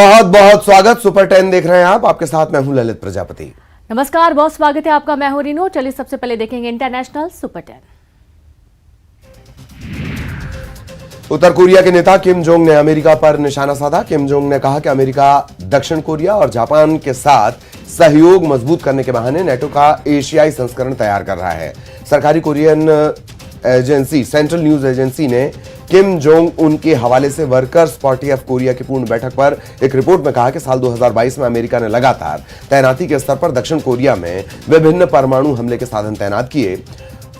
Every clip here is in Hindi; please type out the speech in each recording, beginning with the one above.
बहुत बहुत स्वागत। सुपर 10 देख रहे हैं आप, आपके साथ मैं हूं ललित प्रजापति। नमस्कार, बहुत स्वागत है आपका। मैं हूं रीनू। चलिए सबसे पहले देखेंगे इंटरनेशनल सुपर 10। उत्तर कोरिया के नेता किम जोंग ने अमेरिका पर निशाना साधा। किम जोंग ने कहा कि अमेरिका दक्षिण कोरिया और जापान के साथ सहयोग मजबूत करने के बहाने नेटो का एशियाई संस्करण तैयार कर रहा है। सरकारी Korean agency central news agency ने किम जोंग उन के हवाले से वर्कर्स पार्टी ऑफ कोरिया की पूर्ण बैठक पर एक रिपोर्ट में कहा कि साल 2022 में अमेरिका ने लगातार तैनाती के स्तर पर दक्षिण कोरिया में विभिन्न परमाणु हमले के साधन तैनात किए,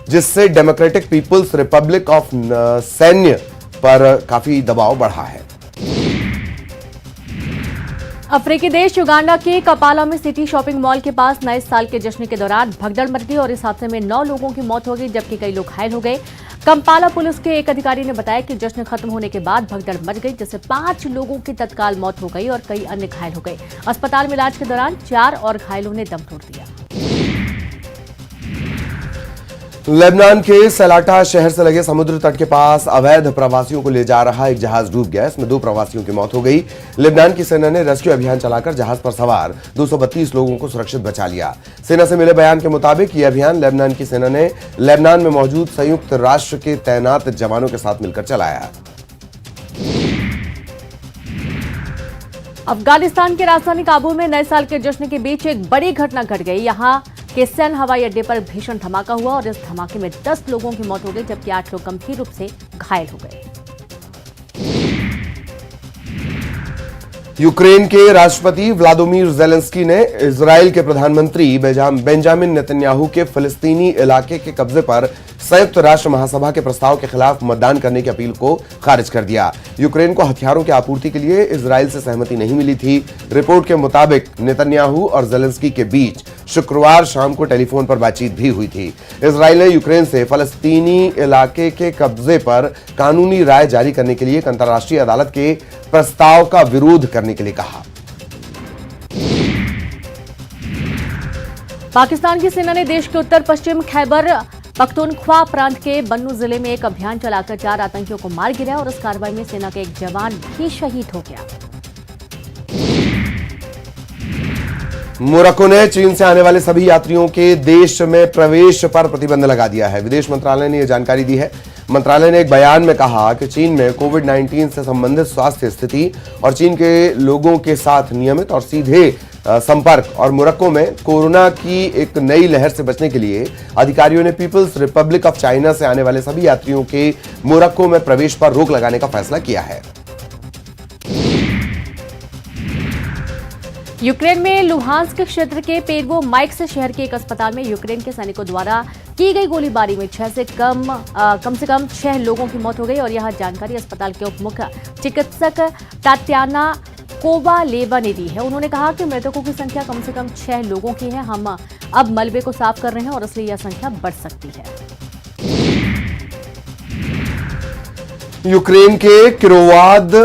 जिससे डेमोक्रेटिक पीपुल्स रिपब्लिक ऑफ सैन्य पर काफी दबाव बढ़ा है। अफ्रीकी देश युगांडा के कपाला में सिटी शॉपिंग मॉल के पास नए साल के जश्न के दौरान भगदड़ मच गई और इस हादसे में 9 लोगों की मौत हो गई, जबकि कई लोग घायल हो गए। कंपाला पुलिस के एक अधिकारी ने बताया कि जश्न खत्म होने के बाद भगदड़ मच गई, जिससे 5 लोगों की तत्काल मौत हो गई और कई अन्य घायल हो गए। अस्पताल में इलाज के दौरान 4 और घायलों ने दम तोड़ दिया। लेबनान के सलाटा शहर से लगे समुद्र तट के पास अवैध प्रवासियों को ले जा रहा एक जहाज डूब गया। इसमें 2 प्रवासियों की मौत हो गई। लेबनान की सेना ने रेस्क्यू अभियान चलाकर जहाज पर सवार 232 लोगों को सुरक्षित बचा लिया। सेना से मिले बयान के मुताबिक यह अभियान लेबनान की सेना ने लेबनान में मौजूद संयुक्त राष्ट्र के तैनात जवानों के साथ मिलकर चलाया। अफगानिस्तान की राजधानी काबुल में नए साल के जश्न के बीच एक बड़ी घटना घट गई। यहां के सैन हवाई अड्डे पर भीषण धमाका हुआ और इस धमाके में 10 लोगों की मौत हो गई, जबकि 8 लोग गंभीर रूप से घायल हो गए। यूक्रेन के राष्ट्रपति व्लादिमीर ज़ेलेंस्की ने इजरायल के प्रधानमंत्री बेंजामिन नेतन्याहू के फिलिस्तीनी इलाके के कब्जे पर संयुक्त राष्ट्र महासभा के प्रस्ताव के खिलाफ मतदान करने की अपील को खारिज कर दिया। यूक्रेन को हथियारों की आपूर्ति के लिए इजरायल से सहमति नहीं मिली थी। रिपोर्ट के मुताबिक नेतन्याहू और ज़ेलेंस्की के बीच शुक्रवार शाम को टेलीफोन पर बातचीत भी हुई थी। इजरायल ने यूक्रेन से फलस्तीनी इलाके के कब्जे पर कानूनी राय जारी करने के लिए एक अंतर्राष्ट्रीय अदालत के प्रस्ताव का विरोध करने के लिए कहा। पाकिस्तान की सेना ने देश के उत्तर पश्चिम खैबर पख्तूनख्वा प्रांत के बन्नू जिले में एक अभियान चलाकर 4 आतंकियों को मार गिराया और इस कार्रवाई में सेना का एक जवान भी शहीद हो गया। मोरक्को ने चीन से आने वाले सभी यात्रियों के देश में प्रवेश पर प्रतिबंध लगा दिया है। विदेश मंत्रालय ने यह जानकारी दी है। मंत्रालय ने एक बयान में कहा कि चीन में कोविड-19 से संबंधित स्वास्थ्य स्थिति और चीन के लोगों के साथ नियमित और सीधे संपर्क और मोरक्को में कोरोना की एक नई लहर से बचने के लिए अधिकारियों ने पीपल्स रिपब्लिक ऑफ चाइना से आने वाले सभी यात्रियों के मोरक्को में प्रवेश पर रोक लगाने का फैसला किया है। यूक्रेन में लुहांस्क क्षेत्र के पेरवो माइक्स शहर के एक अस्पताल में यूक्रेन के सैनिकों द्वारा की गई गोलीबारी में कम से कम 6 लोगों की मौत हो गई और यह जानकारी अस्पताल के उप मुख्य चिकित्सक तात्याना कोवालेवा ने दी है। उन्होंने कहा कि मृतकों की संख्या कम से कम 6 लोगों की है। हम अब मलबे को साफ कर रहे हैं और इसलिए यह संख्या बढ़ सकती है। यूक्रेन के किरोवाद,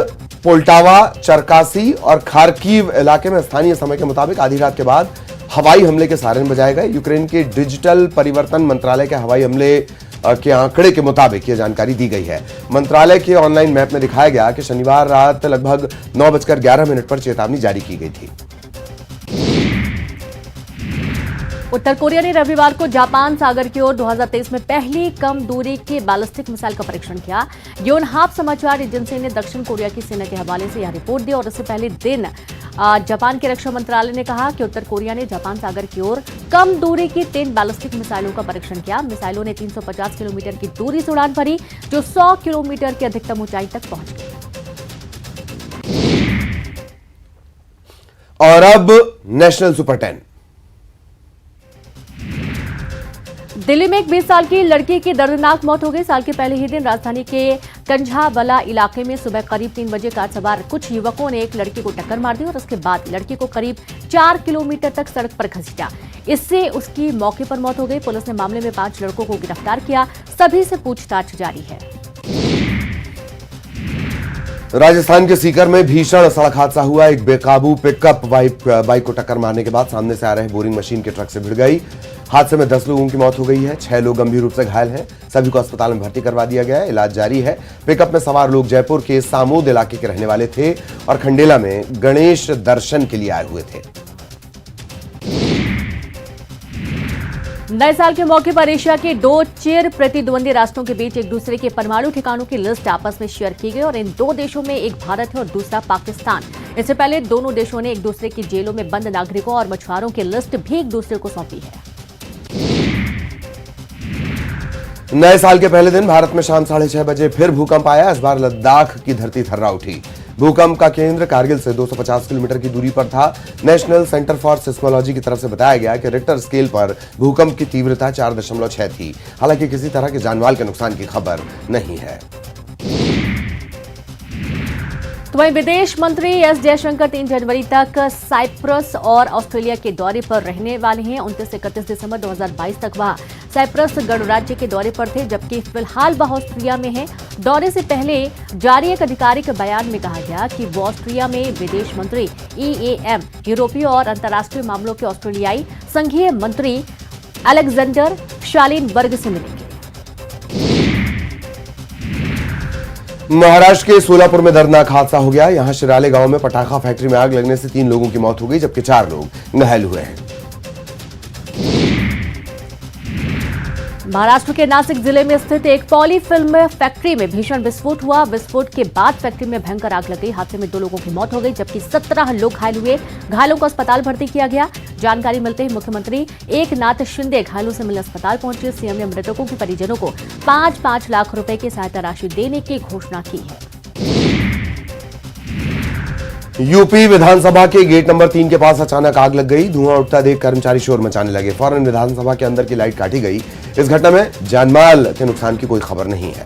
पोल्टावा, चरकासी और खार्किव इलाके में स्थानीय समय के मुताबिक आधी रात के बाद हवाई हमले के सायरन बजाए गए। यूक्रेन के डिजिटल परिवर्तन मंत्रालय के हवाई हमले के आंकड़े के मुताबिक यह जानकारी दी गई है। मंत्रालय के ऑनलाइन मैप में दिखाया गया कि शनिवार रात लगभग 9:11 पर चेतावनी जारी की गई थी। उत्तर कोरिया ने रविवार को जापान सागर की ओर 2023 में पहली कम दूरी के बैलिस्टिक मिसाइल का परीक्षण किया। योनहाप समाचार एजेंसी ने दक्षिण कोरिया की सेना के हवाले से यह रिपोर्ट दी और इससे पहले दिन जापान के रक्षा मंत्रालय ने कहा कि उत्तर कोरिया ने जापान सागर की ओर कम दूरी की 3 बैलिस्टिक मिसाइलों का परीक्षण किया। मिसाइलों ने 350 किलोमीटर की दूरी से उड़ान भरी, जो 100 किलोमीटर की अधिकतम ऊंचाई तक पहुंच गई। और अब नेशनल सुपर 10। दिल्ली में एक 20 साल की लड़की की दर्दनाक मौत हो गई। साल के पहले ही दिन राजधानी के कंझावला इलाके में सुबह करीब 3 बजे कार सवार कुछ युवकों ने एक लड़की को टक्कर मार दी और उसके बाद लड़की को करीब 4 किलोमीटर तक सड़क पर घसीटा। इससे उसकी मौके पर मौत हो गई। पुलिस ने मामले में 5 लड़कों को गिरफ्तार किया। सभी से पूछताछ जारी है। राजस्थान के सीकर में भीषण सड़क हादसा हुआ। एक बेकाबू पिकअप बाइक को टक्कर मारने के बाद सामने से आ रहे बोरिंग मशीन के ट्रक से भिड़ गई। हादसे में 10 लोगों की मौत हो गई है, 6 लोग गंभीर रूप से घायल हैं। सभी को अस्पताल में भर्ती करवा दिया गया है, इलाज जारी है। पिकअप में सवार लोग जयपुर के सामोद इलाके के रहने वाले थे और खंडेला में गणेश दर्शन के लिए आए हुए थे। नए साल के मौके पर एशिया के 2 चिर प्रतिद्वंदी राष्ट्रों के बीच एक दूसरे के परमाणु ठिकानों की लिस्ट आपस में शेयर की गई और इन 2 देशों में एक भारत है और दूसरा पाकिस्तान। इससे पहले दोनों देशों ने एक दूसरे की जेलों में बंद नागरिकों और मछुआरों की लिस्ट भी एक दूसरे को सौंपी है। नए साल के पहले दिन भारत में शाम 6:30 बजे फिर भूकंप आया। इस बार लद्दाख की धरती थर्रा उठी। भूकंप का केंद्र कारगिल से 250 किलोमीटर की दूरी पर था। नेशनल सेंटर फॉर सिस्मोलॉजी की तरफ से बताया गया कि रिक्टर स्केल पर भूकंप की तीव्रता 4.6 थी। हालांकि किसी तरह के जानमाल के नुकसान की खबर नहीं है। तो वहीं विदेश मंत्री एस जयशंकर 3 जनवरी तक साइप्रस और ऑस्ट्रेलिया के दौरे पर रहने वाले हैं। 29 से 31 दिसंबर 2022 तक वह साइप्रस गणराज्य के दौरे पर थे, जबकि फिलहाल वह ऑस्ट्रिया में हैं। दौरे से पहले जारी एक आधिकारिक बयान में कहा गया कि वो ऑस्ट्रिया में विदेश मंत्री EAM, यूरोपीय और अंतर्राष्ट्रीय मामलों के ऑस्ट्रेलियाई संघीय मंत्री अलेक्जेंडर शालीनबर्ग से मिलेंगे। महाराष्ट्र के सोलापुर में दर्दनाक हादसा हो गया। यहां शिराले गांव में पटाखा फैक्ट्री में आग लगने से 3 लोगों की मौत हो गई, जबकि 4 लोग घायल हुए हैं। महाराष्ट्र के नासिक जिले में स्थित एक पॉली फिल्म फैक्ट्री में भीषण विस्फोट हुआ। विस्फोट के बाद फैक्ट्री में भयंकर आग लग गई। हादसे में 2 लोगों की मौत हो गई, जबकि 17 लोग घायल हुए। घायलों को अस्पताल भर्ती किया गया। जानकारी मिलते ही मुख्यमंत्री एकनाथ शिंदे घायलों से मिलने अस्पताल पहुंचे। सीएम ने मृतकों के परिजनों को 5-5 लाख रुपए की सहायता राशि देने की घोषणा की है। यूपी विधानसभा के गेट नंबर 3 के पास अचानक आग लग गई। धुआं उठता देख कर्मचारी शोर मचाने लगे। फौरन विधानसभा के अंदर की लाइट काटी गई। इस घटना में जानमाल के नुकसान की कोई खबर नहीं है।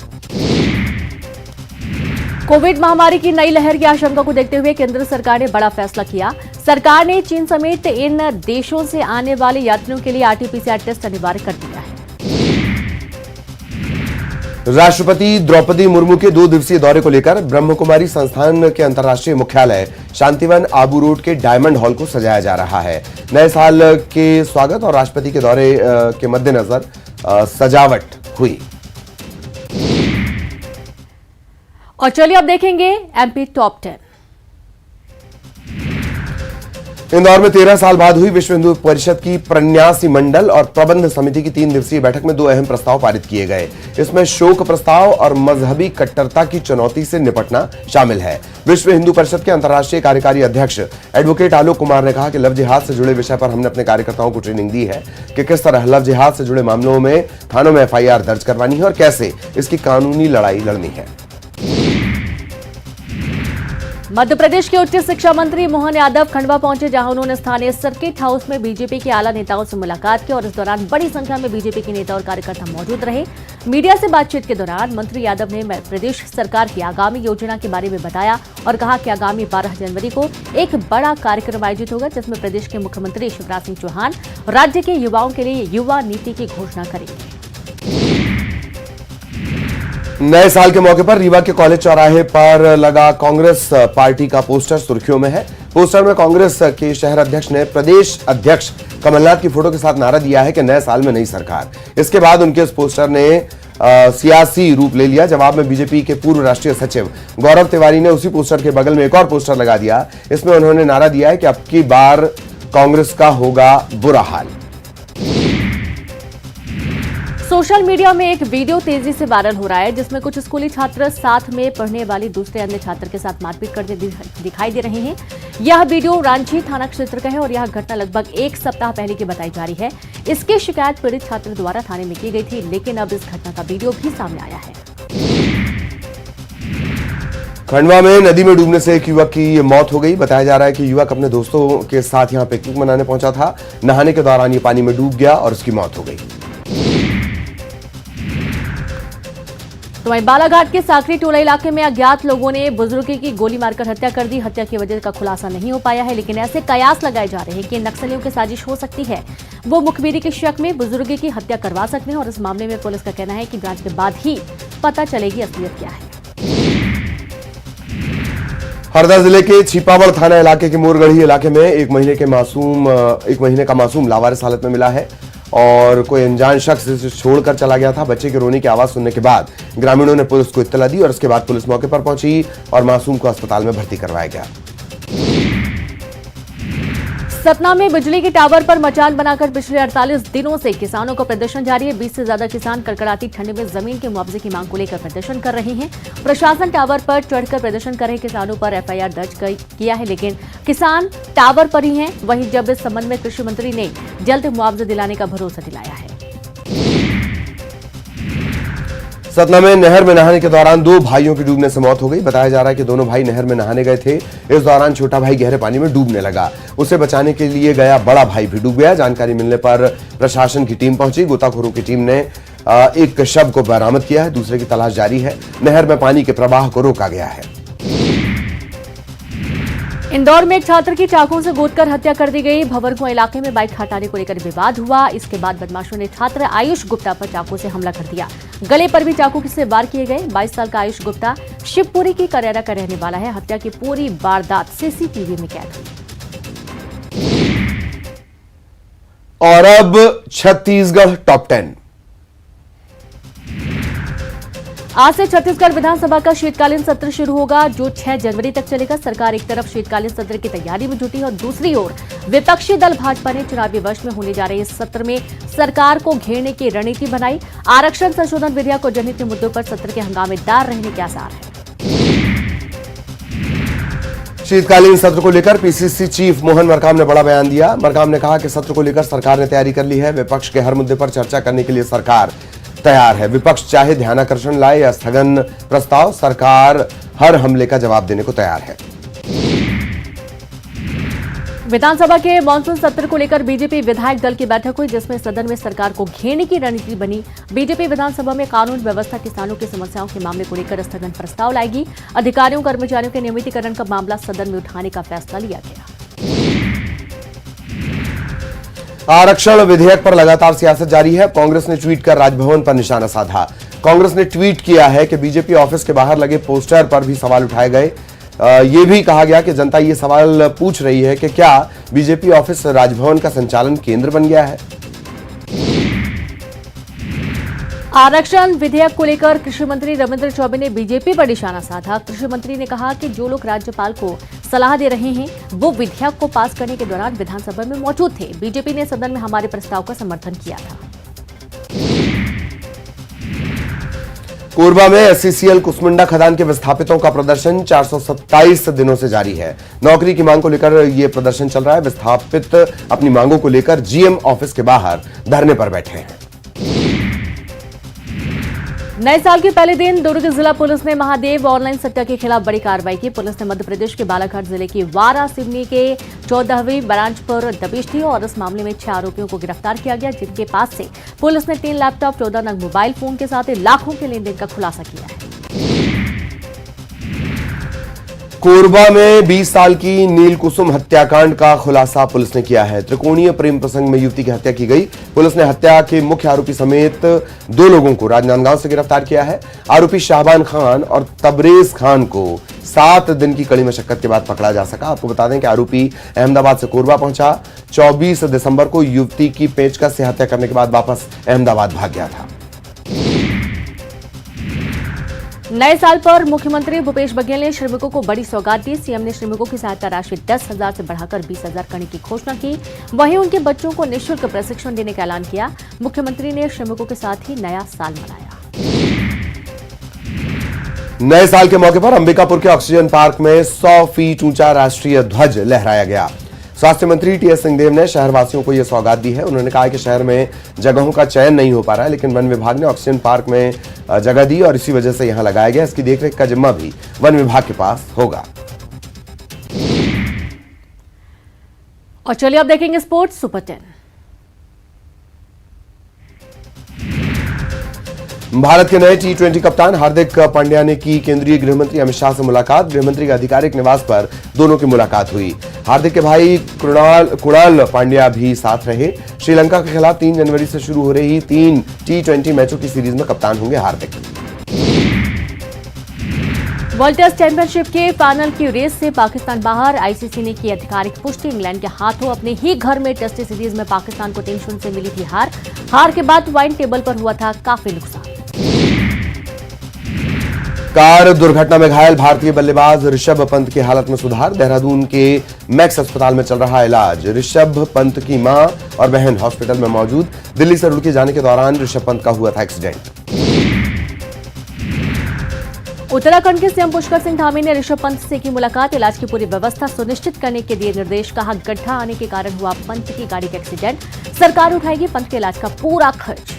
कोविड महामारी की नई लहर की आशंका को देखते हुए केंद्र सरकार ने बड़ा फैसला किया। सरकार ने चीन समेत इन देशों से आने वाले यात्रियों के लिए RT-PCR टेस्ट अनिवार्य कर दिया है। राष्ट्रपति द्रौपदी मुर्मू के 2 दिवसीय दौरे को लेकर ब्रह्म कुमारी संस्थान के अंतर्राष्ट्रीय मुख्यालय शांतिवन आबू रोड के डायमंड हॉल को सजाया जा रहा है। नए साल के स्वागत और राष्ट्रपति के दौरे के मद्देनजर सजावट हुई। और चलिए अब देखेंगे MP टॉप 10। इंदौर में 13 साल बाद हुई विश्व हिंदू परिषद की प्रन्यासी मंडल और प्रबंध समिति की 3 दिवसीय बैठक में 2 अहम प्रस्ताव पारित किए गए। इसमें शोक प्रस्ताव और मजहबी कट्टरता की चुनौती से निपटना शामिल है। विश्व हिंदू परिषद के अंतर्राष्ट्रीय कार्यकारी अध्यक्ष एडवोकेट आलोक कुमार ने कहा कि लव जिहाद से जुड़े विषय पर हमने अपने कार्यकर्ताओं को ट्रेनिंग दी है कि किस तरह लव जिहाद से जुड़े मामलों में थानों में FIR दर्ज करवानी है और कैसे इसकी कानूनी लड़ाई लड़नी है। मध्य प्रदेश के उच्च शिक्षा मंत्री मोहन यादव खंडवा पहुंचे, जहां उन्होंने स्थानीय सर्किट हाउस में बीजेपी के आला नेताओं से मुलाकात की और इस दौरान बड़ी संख्या में बीजेपी के नेता और कार्यकर्ता मौजूद रहे। मीडिया से बातचीत के दौरान मंत्री यादव ने प्रदेश सरकार की आगामी योजना के बारे में बताया और कहा कि आगामी 12 जनवरी को एक बड़ा कार्यक्रम आयोजित होगा, जिसमें प्रदेश के मुख्यमंत्री शिवराज सिंह चौहान राज्य के युवाओं के लिए युवा नीति की घोषणा करेंगे। नए साल के मौके पर रीवा के कॉलेज चौराहे पर लगा कांग्रेस पार्टी का पोस्टर सुर्खियों में है। पोस्टर में कांग्रेस के शहर अध्यक्ष ने प्रदेश अध्यक्ष कमलनाथ की फोटो के साथ नारा दिया है कि नए साल में नई सरकार। इसके बाद उनके इस पोस्टर ने सियासी रूप ले लिया। जवाब में बीजेपी के पूर्व राष्ट्रीय सचिव गौरव तिवारी ने उसी पोस्टर के बगल में एक और पोस्टर लगा दिया। इसमें उन्होंने नारा दिया है कि अब की बार कांग्रेस का होगा बुरा हाल। सोशल मीडिया में एक वीडियो तेजी से वायरल हो रहा है, जिसमें कुछ स्कूली छात्र साथ में पढ़ने वाली दूसरे अन्य छात्र के साथ मारपीट करते दिखाई दे रहे हैं। यह वीडियो रांची थाना क्षेत्र का है और यह घटना लगभग 1 सप्ताह पहले की बताई जा रही है। इसकी शिकायत पीड़ित छात्र द्वारा थाने में की गई थी, लेकिन अब इस घटना का वीडियो भी सामने आया है। खंडवा में नदी में डूबने से एक युवक की मौत हो गई। बताया जा रहा है कि युवक अपने दोस्तों के साथ यहां पिकनिक मनाने पहुंचा था। नहाने के दौरान ये पानी में डूब गया और उसकी मौत हो गई। तो वहीं बालाघाट के साकरी टोला इलाके में अज्ञात लोगों ने बुजुर्ग की गोली मारकर हत्या कर दी। हत्या की वजह का खुलासा नहीं हो पाया है, लेकिन ऐसे कयास लगाए जा रहे हैं कि नक्सलियों की साजिश हो सकती है। वो मुखबिरी के शक में बुजुर्ग की हत्या करवा सकते हैं और इस मामले में पुलिस का कहना है कि जांच के बाद ही पता चलेगी असलियत क्या है। हरदा जिले के छिपावड़ थाना इलाके के मोरगढ़ी इलाके में एक महीने का मासूम लावारिस हालत में मिला है। और कोई अनजान शख्स इसे छोड़कर चला गया था। बच्चे के रोने की आवाज सुनने के बाद ग्रामीणों ने पुलिस को इत्तला दी और इसके बाद पुलिस मौके पर पहुंची और मासूम को अस्पताल में भर्ती करवाया गया। सतना में बिजली के टावर पर मचान बनाकर पिछले 48 दिनों से किसानों का प्रदर्शन जारी है। 20 से ज्यादा किसान कड़कड़ाती ठंड में जमीन के मुआवजे की मांग को लेकर प्रदर्शन कर रहे हैं। प्रशासन टावर पर चढ़कर प्रदर्शन कर रहे किसानों पर एफआईआर दर्ज किया है, लेकिन किसान टावर पर ही हैं। वहीं जब इस संबंध में कृषि मंत्री ने जल्द मुआवजा दिलाने का भरोसा दिलाया है। सतना में नहर में नहाने के दौरान 2 भाइयों की डूबने से मौत हो गई। बताया जा रहा है कि दोनों भाई नहर में नहाने गए थे। इस दौरान छोटा भाई गहरे पानी में डूबने लगा। उसे बचाने के लिए गया बड़ा भाई भी डूब गया। जानकारी मिलने पर प्रशासन की टीम पहुंची। गोताखोरों की टीम ने एक शव को बरामद किया है, दूसरे की तलाश जारी है। नहर में पानी के प्रवाह को रोका गया है। इंदौर में एक छात्र की चाकू से गोदकर हत्या कर दी गई। भंवरकुआं इलाके में बाइक हटाने को लेकर विवाद हुआ। इसके बाद बदमाशों ने छात्र आयुष गुप्ता पर चाकू से हमला कर दिया। गले पर भी चाकू से वार किए गए। 22 साल का आयुष गुप्ता शिवपुरी की करेरा का रहने वाला है। हत्या की पूरी वारदात सीसीटीवी में कैद हुई। और अब छत्तीसगढ़ टॉप 10। आज से छत्तीसगढ़ विधानसभा का शीतकालीन सत्र शुरू होगा, जो 6 जनवरी तक चलेगा। सरकार एक तरफ शीतकालीन सत्र की तैयारी में जुटी है और दूसरी ओर विपक्षी दल भाजपा ने चुनावी वर्ष में होने जा रहे इस सत्र में सरकार को घेरने की रणनीति बनाई। आरक्षण संशोधन विधेयक और जनहित मुद्दों पर सत्र के हंगामेदार रहने के आसार है। शीतकालीन सत्र को लेकर पीसीसी चीफ मोहन मरकाम ने बड़ा बयान दिया। मरकाम ने कहा कि सत्र को लेकर सरकार ने तैयारी कर ली है। विपक्ष के हर मुद्दे पर चर्चा करने के लिए सरकार तैयार है। विपक्ष चाहे ध्यानाकर्षण लाए या स्थगन प्रस्ताव, सरकार हर हमले का जवाब देने को तैयार है। विधानसभा के मानसून सत्र को लेकर बीजेपी विधायक दल की बैठक हुई, जिसमें सदन में सरकार को घेरने की रणनीति बनी। बीजेपी विधानसभा में कानून व्यवस्था, किसानों की समस्याओं के मामले को लेकर स्थगन प्रस्ताव लाएगी। अधिकारियों कर्मचारियों के नियमितीकरण का मामला सदन में उठाने का फैसला लिया गया। आरक्षण विधेयक पर लगातार सियासत जारी है। कांग्रेस ने ट्वीट कर राजभवन पर निशाना साधा। कांग्रेस ने ट्वीट किया है कि बीजेपी ऑफिस के बाहर लगे पोस्टर पर भी सवाल उठाए गए। ये भी कहा गया कि जनता ये सवाल पूछ रही है कि क्या बीजेपी ऑफिस राजभवन का संचालन केंद्र बन गया है। आरक्षण विधेयक को लेकर कृषि मंत्री रविंद्र चौबे ने बीजेपी पर निशाना साधा। कृषि मंत्री ने कहा कि जो लोग राज्यपाल को सलाह दे रहे हैं वो विधेयक को पास करने के दौरान विधानसभा में मौजूद थे। बीजेपी ने सदन में हमारे प्रस्ताव का समर्थन किया था। कोरबा में एससीसीएल कुसमुंडा खदान के विस्थापितों का प्रदर्शन 427 दिनों से जारी है। नौकरी की मांग को लेकर यह प्रदर्शन चल रहा है। विस्थापित अपनी मांगों को लेकर जीएम ऑफिस के बाहर धरने पर बैठे हैं। नए साल के पहले दिन दुर्ग जिला पुलिस ने महादेव ऑनलाइन सट्टा के खिलाफ बड़ी कार्रवाई की। पुलिस ने मध्य प्रदेश के बालाघाट जिले की वारा सिवनी के 14वीं ब्रांच पर दबिश दी और इस मामले में 6 आरोपियों को गिरफ्तार किया गया, जिनके पास से पुलिस ने 3 लैपटॉप, 14 नग मोबाइल फोन के साथ लाखों के लेनदेन का खुलासा किया है। कोरबा में 20 साल की नील कुसुम हत्याकांड का खुलासा पुलिस ने किया है। त्रिकोणीय प्रेम प्रसंग में युवती की हत्या की गई। पुलिस ने हत्या के मुख्य आरोपी समेत 2 लोगों को राजनांदगांव से गिरफ्तार किया है। आरोपी शाहबान खान और तबरेज खान को 7 दिन की कड़ी मशक्कत के बाद पकड़ा जा सका। आपको बता दें कि आरोपी अहमदाबाद से कोरबा पहुंचा। 24 दिसंबर को युवती की पेचकस से हत्या करने के बाद वापस अहमदाबाद भाग गया था। नए साल पर मुख्यमंत्री भूपेश बघेल ने श्रमिकों को बड़ी सौगात दी। सीएम ने श्रमिकों की सहायता राशि 10,000 से बढ़ाकर 20,000 करने की घोषणा की। वहीं उनके बच्चों को निःशुल्क प्रशिक्षण देने का ऐलान किया। मुख्यमंत्री ने श्रमिकों के साथ ही नया साल मनाया। नए साल के मौके पर अंबिकापुर के ऑक्सीजन पार्क में 100 फीट ऊंचा राष्ट्रीय ध्वज लहराया गया। स्वास्थ्य मंत्री टीएस सिंहदेव ने शहरवासियों को यह सौगात दी है। उन्होंने कहा कि शहर में जगहों का चयन नहीं हो पा रहा है, लेकिन वन विभाग ने ऑक्सीजन पार्क में जगह दी और इसी वजह से यहां लगाया गया। इसकी देखरेख का जिम्मा भी वन विभाग के पास होगा। और चलिए अब देखेंगे स्पोर्ट्स सुपर 10। भारत के नए T20 कप्तान हार्दिक पांड्या ने की केंद्रीय गृहमंत्री अमित शाह से मुलाकात। गृहमंत्री के आधिकारिक निवास पर दोनों की मुलाकात हुई। हार्दिक के भाई कुणाल पांड्या भी साथ रहे। श्रीलंका के खिलाफ 3 जनवरी से शुरू हो रही 3 T20 मैचों की सीरीज में कप्तान होंगे हार्दिक। वर्ल्ड टेस्ट चैंपियनशिप के फाइनल की रेस से पाकिस्तान बाहर। आईसीसी ने की आधिकारिक पुष्टि। इंग्लैंड के हाथों अपने ही घर में टेस्ट सीरीज में पाकिस्तान को 3-0 से मिली थी हार के बाद पॉइंट टेबल पर हुआ था काफी नुकसान। कार दुर्घटना में घायल भारतीय बल्लेबाज ऋषभ पंत की हालत में सुधार। देहरादून के मैक्स अस्पताल में चल रहा इलाज। ऋषभ पंत की मां और बहन हॉस्पिटल में मौजूद। दिल्ली से रुड़की जाने के दौरान ऋषभ पंत का हुआ था एक्सीडेंट। उत्तराखंड के सीएम पुष्कर सिंह धामी ने ऋषभ पंत से की मुलाकात। इलाज की पूरी व्यवस्था सुनिश्चित करने के दिए निर्देश। कहा, गड्ढा आने के कारण हुआ पंत की गाड़ी का एक्सीडेंट। सरकार उठाएगी पंत के इलाज का पूरा खर्च।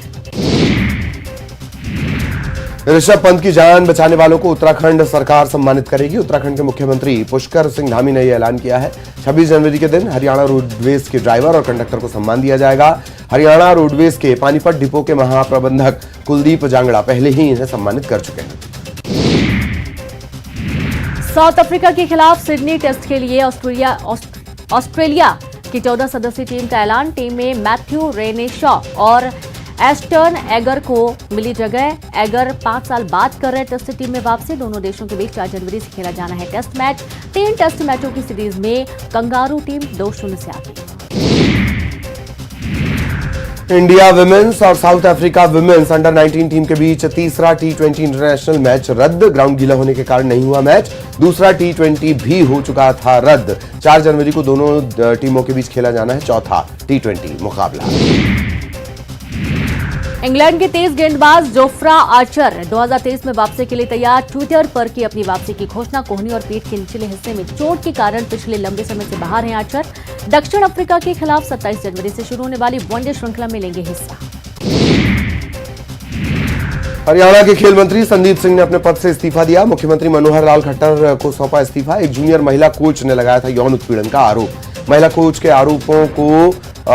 ऋषभ पंत की जान बचाने वालों को उत्तराखंड सरकार सम्मानित करेगी। उत्तराखंड के मुख्यमंत्री पुष्कर सिंह धामी ने यह ऐलान किया है। 26 जनवरी के दिन हरियाणा रोडवेज के ड्राइवर और कंडक्टर को सम्मान दिया जाएगा। हरियाणा रोडवेज के पानीपत डिपो के महाप्रबंधक कुलदीप जांगड़ा पहले ही इन्हें सम्मानित कर चुके हैं। साउथ अफ्रीका के खिलाफ सिडनी टेस्ट के लिए ऑस्ट्रेलिया की 14 सदस्यीय टीम का ऐलान। टीम में मैथ्यू रेनेशॉ और एस्टर्न एगर को मिली जगह। एगर 5 साल बाद कर रहे टेस्ट टीम में वापसी। दोनों देशों के बीच 4 जनवरी से खेला जाना है टेस्ट मैच। 3 टेस्ट मैचों की सीरीज में कंगारू टीम 2-0 से आगे। इंडिया विमेंस और south Africa women's under 19 team के बीच तीसरा T20 इंटरनेशनल मैच रद्द। ग्राउंड गीला होने के कारण नहीं हुआ मैच। दूसरा T20 भी हो चुका था रद्द। 4 जनवरी को दोनों टीमों के बीच खेला जाना है चौथा T20 मुकाबला। इंग्लैंड के तेज गेंदबाज जोफ्रा आर्चर 2023 में वापसी के लिए तैयार। ट्विटर पर की अपनी वापसी की घोषणा। कोहनी और पीठ के निचले हिस्से में चोट के कारण पिछले लंबे समय से बाहर हैं आर्चर। दक्षिण अफ्रीका के खिलाफ 27 जनवरी से शुरू होने वाली वनडे श्रृंखला में लेंगे हिस्सा। हरियाणा के खेल मंत्री संदीप सिंह ने अपने पद से इस्तीफा दिया। मुख्यमंत्री मनोहर लाल खट्टर को सौंपा इस्तीफा। एक जूनियर महिला कोच ने लगाया था यौन उत्पीड़न का आरोप। महिला कोच के आरोपों को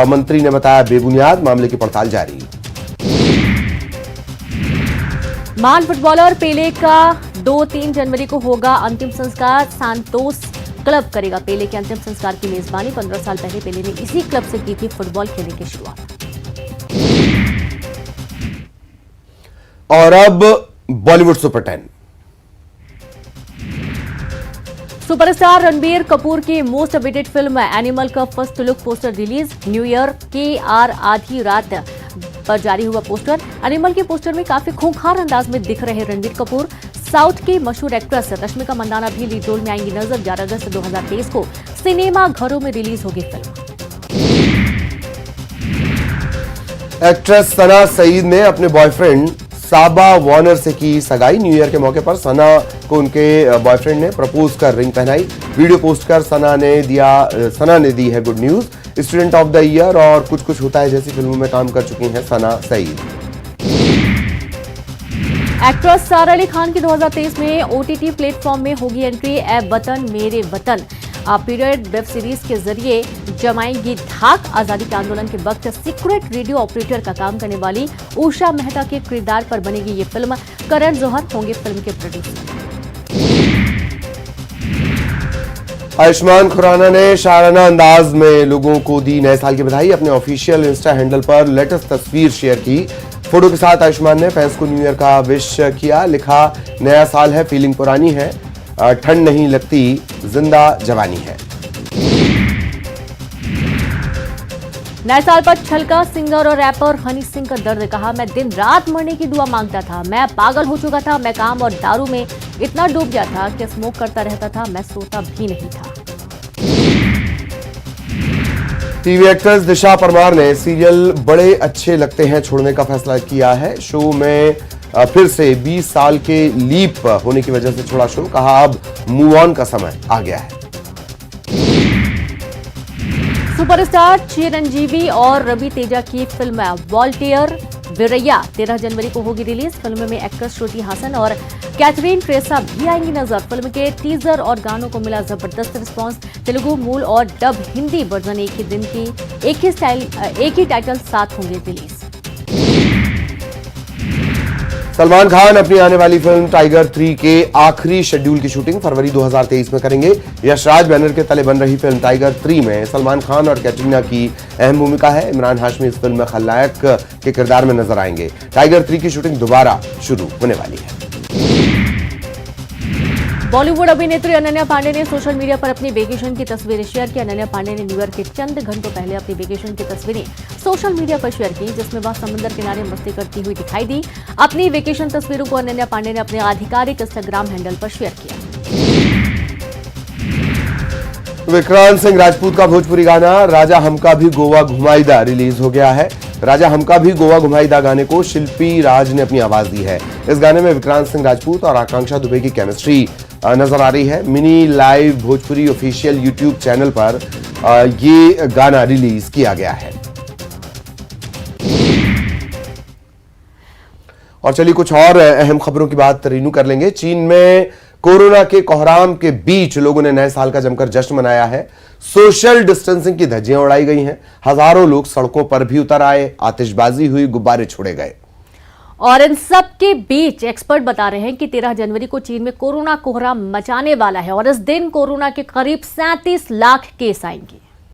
मंत्री ने बताया बेबुनियाद। मामले की पड़ताल जारी। महान फुटबॉलर पेले का 2-3 जनवरी को होगा अंतिम संस्कार। सांतोस क्लब करेगा पेले के अंतिम संस्कार की मेजबानी। 15 साल पहले पेले ने इसी क्लब से की थी फुटबॉल खेलने की शुरुआत। और अब बॉलीवुड सुपर 10। सुपरस्टार रणबीर कपूर की मोस्ट अवेटेड फिल्म एनिमल का first look poster release. New year के आधी रात पर जारी हुआ पोस्टर। एनिमल के पोस्टर में काफी खूंखार अंदाज में दिख रहे रणबीर कपूर। साउथ की मशहूर एक्ट्रेस रश्मिका मंदाना भी लीड रोल में आएंगी नजर। 11 अगस्त 2023 को सिनेमा घरों में रिलीज होगी फिल्म। एक्ट्रेस सना सईद ने अपने बॉयफ्रेंड साबा वार्नर से की सगाई। न्यू ईयर के मौके पर सना को उनके बॉयफ्रेंड ने प्रपोज कर रिंग पहनाई। वीडियो पोस्ट कर सना ने दी है good news. Student of the year और कुछ कुछ होता है जैसी फिल्मों में काम कर चुकी हैं सना सईद। एक्ट्रेस सारा अली खान की 2023 में OTT प्लेटफॉर्म में होगी एंट्री। ए वतन मेरे वतन पीरियड वेब सीरीज के जरिए जमाएंगी धाक। आजादी के आंदोलन के वक्त सीक्रेट रेडियो ऑपरेटर का काम करने वाली उषा मेहता के किरदार पर बनेगी ये फिल्म। करण जौहर होंगे फिल्म के प्रोड्यूसर। आयुष्मान खुराना ने शाराना अंदाज में लोगों को दी नए साल की बधाई। अपने ऑफिशियल इंस्टा हैंडल पर लेटेस्ट तस्वीर शेयर की। फोटो के साथ आयुष्मान ने फैंस को न्यू ईयर का विश किया। लिखा, नया साल है, फीलिंग पुरानी है, ठंड नहीं लगती, जिंदा जवानी है। नए साल पर छलका सिंगर और रैपर हनी सिंह का दर्द। कहा, मैं दिन रात मरने की दुआ मांगता था। मैं पागल हो चुका था। मैं काम और दारू में इतना डूब गया था कि स्मोक करता रहता था। मैं सोता भी नहीं था। टीवी एक्ट्रेस दिशा परमार ने सीरियल बड़े अच्छे लगते हैं छोड़ने का फैसला किया है। शो में फिर से 20 साल के लीप होने की वजह से छोड़ा शो। कहा, अब मूव ऑन का समय आ गया है। सुपरस्टार चिरंजीवी और रवि तेजा की फिल्म वॉल्टेयर वीरैया 13 जनवरी को होगी रिलीज। फिल्म में एक्ट्रेस श्रुति हासन और कैथरीन ट्रेसा भी आएंगी नजर। फिल्म के टीजर और गानों को मिला जबरदस्त रिस्पांस। तेलुगु मूल और डब हिंदी वर्जन एक ही दिन की एक ही टाइटल साथ होंगे रिलीज। सलमान खान अपनी आने वाली फिल्म टाइगर 3 के आखिरी शेड्यूल की शूटिंग फरवरी 2023 में करेंगे। यशराज बैनर के तले बन रही फिल्म टाइगर 3 में सलमान खान और कैटरीना की अहम भूमिका है। इमरान हाशमी इस फिल्म में खलनायक के किरदार में नजर आएंगे। टाइगर 3 की शूटिंग दोबारा शुरू होने वाली है। बॉलीवुड अभिनेत्री अनन्या पांडे ने सोशल मीडिया पर अपनी वेकेशन की तस्वीरें शेयर की। अनन्या पांडे ने न्यू ईयर के चंद घंटों पहले अपनी वेकेशन की तस्वीरें सोशल मीडिया पर शेयर की, जिसमें वह समुद्र किनारे मस्ती करती हुई दिखाई दी। अपनी वेकेशन तस्वीरों को अनन्या पांडे ने अपने आधिकारिक इंस्टाग्राम हैंडल पर शेयर किया। विक्रांत सिंह राजपूत का भोजपुरी गाना राजा हमका भी गोवा घुमाईदा रिलीज हो गया है। राजा हमका भी गोवा घुमाईदा गाने को शिल्पी राज ने अपनी आवाज दी है। इस गाने में विक्रांत सिंह राजपूत और आकांक्षा दुबे की केमिस्ट्री नजर आ रही है। Mini live Bhojpuri official YouTube channel पर ये गाना रिलीज किया गया है। और चलिए कुछ और अहम खबरों की बात रीनू कर लेंगे। चीन में कोरोना के कोहराम के बीच लोगों ने नए साल का जमकर जश्न मनाया है। सोशल डिस्टेंसिंग की धज्जियां उड़ाई गई हैं। हजारों लोग सड़कों पर भी उतर आए, आतिशबाजी हुई, गुब्बारे छोड़े गए। और इन सब के बीच एक्सपर्ट बता रहे हैं कि 13 जनवरी को चीन में कोरोना कोहराम मचाने वाला है और इस दिन कोरोना के करीब 37 लाख केस आएंगे।